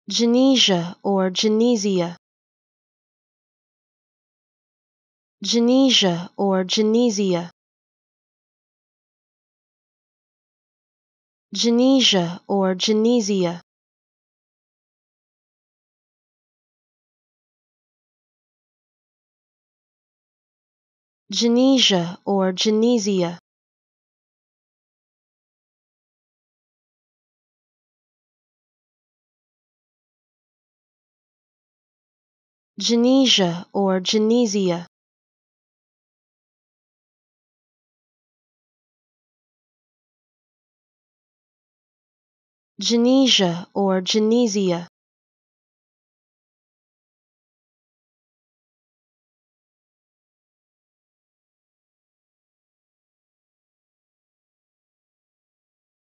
Genesia or Genesia. Genesia or Genesia. Genesia or Genesia. Genesia or Genesia. Genesia or Genesia. Genesia or Genesia.